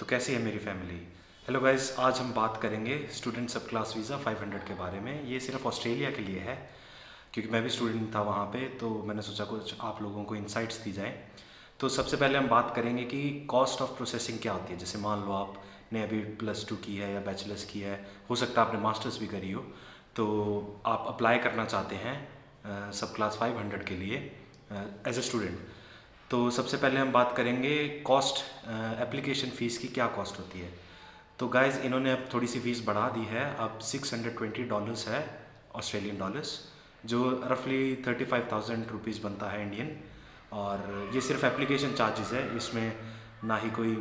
तो कैसी है मेरी फैमिली। हेलो गाइस, आज हम बात करेंगे स्टूडेंट सब क्लास वीज़ा 500 के बारे में। ये सिर्फ ऑस्ट्रेलिया के लिए है क्योंकि मैं भी स्टूडेंट था वहाँ पे, तो मैंने सोचा कुछ आप लोगों को इंसाइट्स दी जाए। तो सबसे पहले हम बात करेंगे कि कॉस्ट ऑफ प्रोसेसिंग क्या होती है। जैसे मान लो आपने अभी +2 की है या बैचलर्स की है, हो सकता है आपने मास्टर्स भी करी हो, तो आप अप्लाई करना चाहते हैं सब क्लास 500 के लिए एज ए स्टूडेंट। तो सबसे पहले हम बात करेंगे कॉस्ट, एप्लीकेशन फ़ीस की क्या कॉस्ट होती है। तो गाइज़ इन्होंने अब थोड़ी सी फ़ीस बढ़ा दी है, अब $620 है, ऑस्ट्रेलियन डॉलर्स, जो रफली 35,000 रुपीज़ बनता है इंडियन। और ये सिर्फ एप्लीकेशन चार्जेस है, इसमें ना ही कोई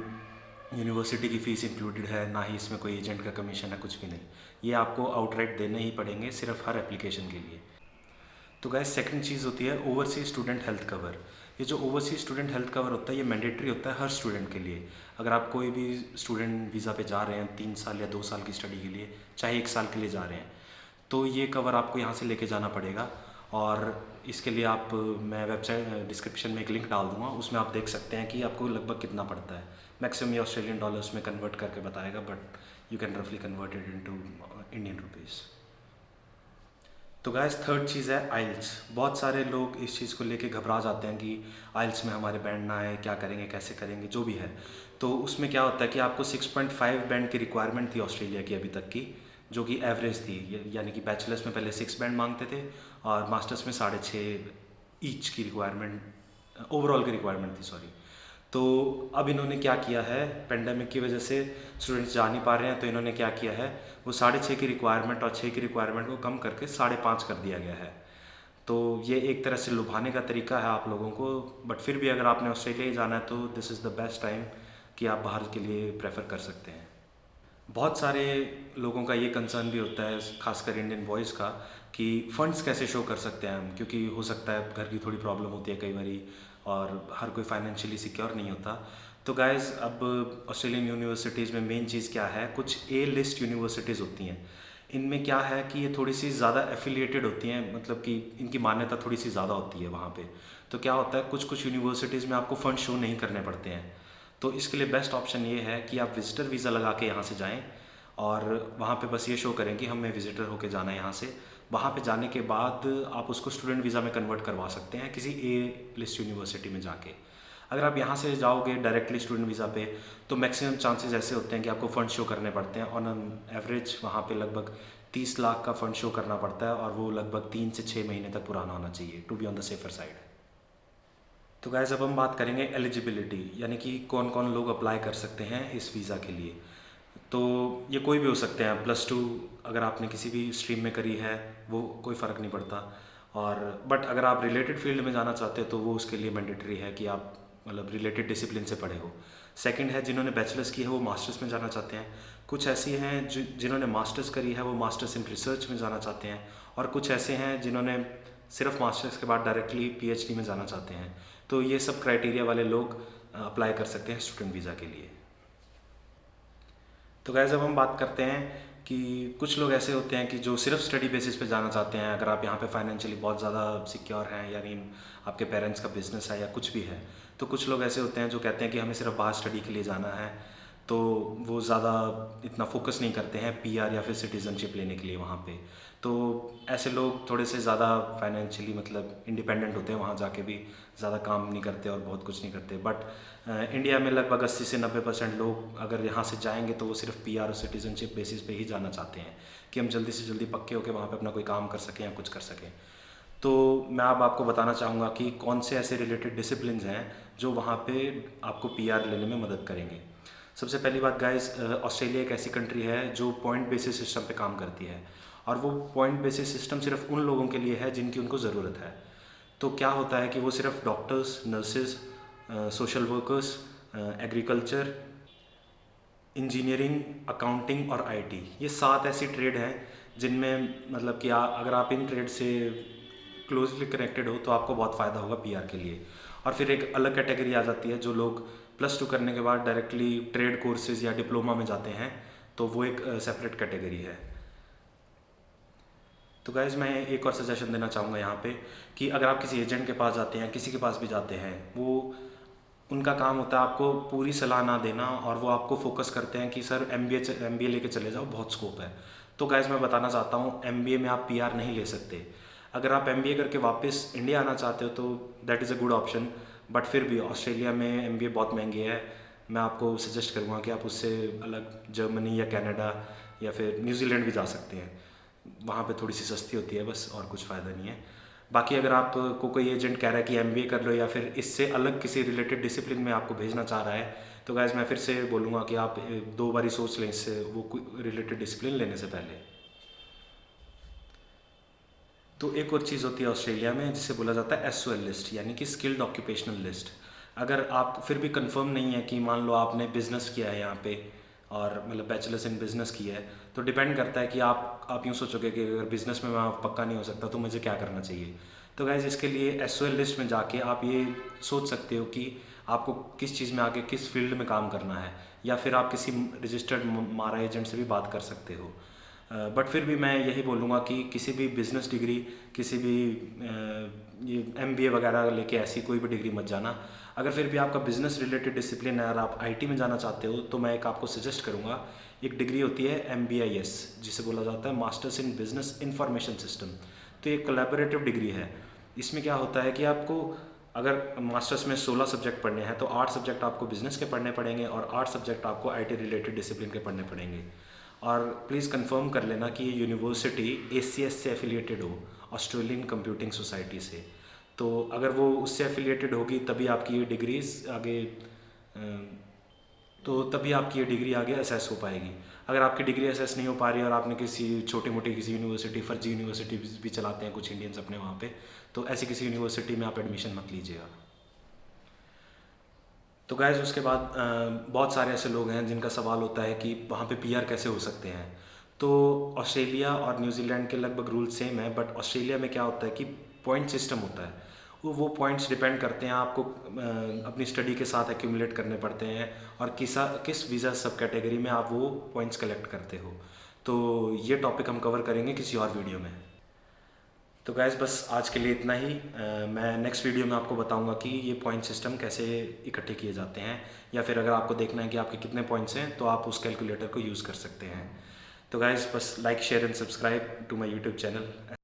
यूनिवर्सिटी की फ़ीस इंक्लूडेड है, ना ही इसमें कोई एजेंट का कमीशन है, कुछ भी नहीं। ये आपको आउटराइट देने ही पड़ेंगे सिर्फ हर एप्लीकेशन के लिए। तो गाइस सेकंड चीज़ होती है ओवरसीज स्टूडेंट हेल्थ कवर। ये जो ओवरसीज स्टूडेंट हेल्थ कवर होता है ये मैंडेटरी होता है हर स्टूडेंट के लिए। अगर आप कोई भी स्टूडेंट वीज़ा पे जा रहे हैं 3 साल या 2 साल की स्टडी के लिए, चाहे 1 साल के लिए जा रहे हैं, तो ये कवर आपको यहाँ से लेके जाना पड़ेगा। और इसके लिए आप, मैं वेबसाइट डिस्क्रिप्शन में एक लिंक डाल दूँगा, उसमें आप देख सकते हैं कि आपको लगभग कितना पड़ता है। मैक्सिमम ये ऑस्ट्रेलियन डॉलर्स में कन्वर्ट करके बताएगा, बट यू कैन रफली convert it into Indian rupees. तो गाइस थर्ड चीज़ है आइल्स। बहुत सारे लोग इस चीज़ को लेके घबरा जाते हैं कि आइल्स में हमारे बैंड ना आए, क्या करेंगे, कैसे करेंगे, जो भी है। तो उसमें क्या होता है कि आपको 6.5 बैंड की रिक्वायरमेंट थी ऑस्ट्रेलिया की अभी तक की, जो कि एवरेज थी। यानी कि बैचलर्स में पहले 6 बैंड मांगते थे और मास्टर्स में 6.5 ईच की रिक्वायरमेंट, ओवरऑल की रिक्वायरमेंट थी, सॉरी। तो अब इन्होंने क्या किया है, पेंडेमिक की वजह से स्टूडेंट्स जा नहीं पा रहे हैं, तो इन्होंने क्या किया है, वो 6.5 की रिक्वायरमेंट और 6 की रिक्वायरमेंट को कम करके 5.5 कर दिया गया है। तो ये एक तरह से लुभाने का तरीका है आप लोगों को, बट फिर भी अगर आपने ऑस्ट्रेलिया ही जाना है तो this is the best time कि आप बाहर के लिए प्रेफर कर सकते हैं। बहुत सारे लोगों का ये कंसर्न भी होता है, खासकर इंडियन बॉयज़ का, कि फ़ंड्स कैसे शो कर सकते हैं हम, क्योंकि हो सकता है घर की थोड़ी प्रॉब्लम होती है कई बारी और हर कोई फाइनेंशियली सिक्योर नहीं होता। तो गाइज़ अब ऑस्ट्रेलियन यूनिवर्सिटीज़ में मेन चीज़ क्या है, कुछ ए लिस्ट यूनिवर्सिटीज़ होती हैं। इनमें क्या है कि ये थोड़ी सी ज़्यादा एफिलिएटेड होती हैं, मतलब कि इनकी मान्यता थोड़ी सी ज़्यादा होती है वहाँ पे। तो क्या होता है, कुछ कुछ यूनिवर्सिटीज़ में आपको फ़ंड शो नहीं करने पड़ते हैं। तो इसके लिए बेस्ट ऑप्शन ये है कि आप विज़िटर वीज़ा लगा के यहाँ से जाएँ और वहाँ पे बस ये शो करें कि हमें विज़िटर होके जाना है यहाँ से। वहाँ पे जाने के बाद आप उसको स्टूडेंट वीज़ा में कन्वर्ट करवा सकते हैं किसी ए लिस्ट यूनिवर्सिटी में जाके। अगर आप यहाँ से जाओगे डायरेक्टली स्टूडेंट वीज़ा पे, तो मैक्सिमम चांसेस ऐसे होते हैं कि आपको फ़ंड शो करने पड़ते हैं। ऑन एन एवरेज वहाँ पे लगभग 30 लाख का फ़ंड शो करना पड़ता है और वो लगभग 3 से 6 महीने तक पुराना होना चाहिए, to be on the safer side. तो गाइस अब हम बात करेंगे एलिजिबिलिटी, यानी कि कौन कौन लोग अप्लाई कर सकते हैं इस वीज़ा के लिए। तो ये कोई भी हो सकते हैं, +2 अगर आपने किसी भी स्ट्रीम में करी है वो कोई फ़र्क नहीं पड़ता। और बट अगर आप रिलेटेड फील्ड में जाना चाहते हो तो वो उसके लिए मैंडेटरी है कि आप मतलब रिलेटेड डिसिप्लिन से पढ़े हो। सेकंड है, जिन्होंने बैचलर्स की है वो मास्टर्स में जाना चाहते हैं। कुछ ऐसी हैं जिन्होंने मास्टर्स करी है वो मास्टर्स इन रिसर्च में जाना चाहते हैं। और कुछ ऐसे हैं जिन्होंने सिर्फ मास्टर्स के बाद डायरेक्टली पीएचडी में जाना चाहते हैं। तो ये सब क्राइटेरिया वाले लोग अप्लाई कर सकते हैं स्टूडेंट वीज़ा के लिए। तो गाइस अब हम बात करते हैं कि कुछ लोग ऐसे होते हैं कि जो सिर्फ स्टडी बेसिस पे जाना चाहते हैं। अगर आप यहाँ पे फाइनेंशियली बहुत ज़्यादा सिक्योर हैं, यानी आपके पेरेंट्स का बिजनेस है या कुछ भी है, तो कुछ लोग ऐसे होते हैं जो कहते हैं कि हमें सिर्फ बाहर स्टडी के लिए जाना है, तो वो ज़्यादा इतना फोकस नहीं करते हैं पीआर या फिर सिटीज़नशिप लेने के लिए वहाँ पे। तो ऐसे लोग थोड़े से ज़्यादा फाइनेंशियली मतलब इंडिपेंडेंट होते हैं, वहाँ जाके भी ज़्यादा काम नहीं करते और बहुत कुछ नहीं करते। बट इंडिया में लगभग 80 से 90% लोग अगर यहाँ से जाएंगे तो वो सिर्फ पीआर और सिटीज़नशिप बेसिस पे ही जाना चाहते हैं कि हम जल्दी से जल्दी पक्के होकर वहाँ पे अपना कोई काम कर सकें या कुछ कर सकें। तो मैं अब आपको बताना चाहूँगा कि कौन से ऐसे रिलेटेड डिसिप्लिन्स हैं जो वहाँ पे आपको पीआर लेने में मदद करेंगे। सबसे पहली बात गाइस, ऑस्ट्रेलिया एक ऐसी कंट्री है जो पॉइंट बेसिस सिस्टम पे काम करती है और वो पॉइंट बेसिस सिस्टम सिर्फ उन लोगों के लिए है जिनकी उनको ज़रूरत है। तो क्या होता है कि वो सिर्फ doctors, nurses, social workers, agriculture, engineering, accounting और आईटी, ये 7 ऐसी ट्रेड हैं जिनमें मतलब कि अगर आप इन ट्रेड से क्लोजली कनेक्टेड हो तो आपको बहुत फ़ायदा होगा पीआर के लिए। और फिर एक अलग कैटेगरी आ जाती है जो लोग +2 करने के बाद डायरेक्टली ट्रेड कोर्सेज या डिप्लोमा में जाते हैं, तो वो एक सेपरेट कैटेगरी है। तो गाइज़ मैं एक और सजेशन देना चाहूँगा यहाँ पे कि अगर आप किसी एजेंट के पास जाते हैं, किसी के पास भी जाते हैं, वो उनका काम होता है आपको पूरी सलाह ना देना, और वो आपको फोकस करते हैं कि सर एमबीए लेके चले जाओ, बहुत स्कोप है। तो गाइस मैं बताना चाहता हूँ, एमबीए में आप पीआर नहीं ले सकते। अगर आप एमबीए करके वापस इंडिया आना चाहते हो तो that is a good option, but फिर भी ऑस्ट्रेलिया में एमबीए बहुत महंगी है। मैं आपको सजेस्ट करूँगा कि आप उससे अलग जर्मनी या कनाडा या फिर न्यूजीलैंड भी जा सकते हैं, वहाँ पे थोड़ी सी सस्ती होती है बस, और कुछ फ़ायदा नहीं है। बाकी अगर आपको कोई एजेंट कह रहा है कि एमबीए कर लो या फिर इससे अलग किसी रिलेटेड डिसिप्लिन में आपको भेजना चाह रहा है, तो गाइस मैं फिर से बोलूँगा कि आप 2 बारी सोच लें इससे, वो रिलेटेड डिसिप्लिन लेने से पहले। तो एक और चीज़ होती है ऑस्ट्रेलिया में जिसे बोला जाता है एसओएल लिस्ट, यानी कि स्किल्ड ऑक्यूपेशनल लिस्ट। अगर आप फिर भी कंफर्म नहीं है कि मान लो आपने बिज़नेस किया है यहाँ पे, और मतलब बैचलर्स इन बिज़नेस किया है, तो डिपेंड करता है कि आप यूँ सोचोगे कि अगर बिज़नेस में मैं पक्का नहीं हो सकता तो मुझे क्या करना चाहिए। तो गाइज़ इसके लिए एसओएल लिस्ट में जाके आप ये सोच सकते हो कि आपको किस चीज़ में आगे, किस फील्ड में काम करना है, या फिर आप किसी रजिस्टर्ड मारा एजेंट से भी बात कर सकते हो। बट फिर भी मैं यही बोलूँगा कि किसी भी बिज़नेस डिग्री, किसी भी ये एमबीए वगैरह लेके ऐसी कोई भी डिग्री मत जाना। अगर फिर भी आपका बिज़नेस रिलेटेड डिसिप्लिन है और आप आईटी में जाना चाहते हो, तो मैं एक आपको सजेस्ट करूँगा, एक डिग्री होती है एमबीआईएस, जिसे बोला जाता है masters in business information system. तो ये कोलैबोरेटिव डिग्री है। इसमें क्या होता है कि आपको अगर मास्टर्स में 16 सब्जेक्ट पढ़ने हैं तो 8 सब्जेक्ट आपको बिज़नेस के पढ़ने पड़ेंगे और 8 सब्जेक्ट आपको आईटी रिलेटेड डिसिप्लिन के पढ़ने पड़ेंगे। और प्लीज़ कंफर्म कर लेना कि ये यूनिवर्सिटी एसीएस से एफिलिएटेड हो, ऑस्ट्रेलियन कंप्यूटिंग सोसाइटी से। तो अगर वो उससे एफिलिएटेड होगी तभी आपकी ये डिग्रीज आगे तभी आपकी ये डिग्री आगे असेस हो पाएगी। अगर आपकी डिग्री असेस नहीं हो पा रही और आपने किसी छोटी मोटी किसी यूनिवर्सिटी, फर्जी यूनिवर्सिटी भी चलाते हैं कुछ इंडियंस अपने वहाँ पे, तो ऐसी किसी यूनिवर्सिटी में आप एडमिशन मत लीजिएगा। तो गाइज उसके बाद बहुत सारे ऐसे लोग हैं जिनका सवाल होता है कि वहाँ पे पीआर कैसे हो सकते हैं। तो ऑस्ट्रेलिया और न्यूजीलैंड के लगभग रूल सेम है, बट ऑस्ट्रेलिया में क्या होता है कि पॉइंट सिस्टम होता है। वो पॉइंट्स डिपेंड करते हैं, आपको अपनी स्टडी के साथ एक्यूमुलेट करने पड़ते हैं, और किस वीज़ा सब कैटेगरी में आप वो पॉइंट्स कलेक्ट करते हो। तो ये टॉपिक हम कवर करेंगे किसी और वीडियो में। तो गैस बस आज के लिए इतना ही। मैं नेक्स्ट वीडियो में आपको बताऊंगा कि ये पॉइंट सिस्टम कैसे इकट्ठे किए जाते हैं, या फिर अगर आपको देखना है कि आपके कितने पॉइंट्स हैं तो आप उस कैलकुलेटर को यूज़ कर सकते हैं। तो गैस बस like, share and subscribe to my YouTube channel.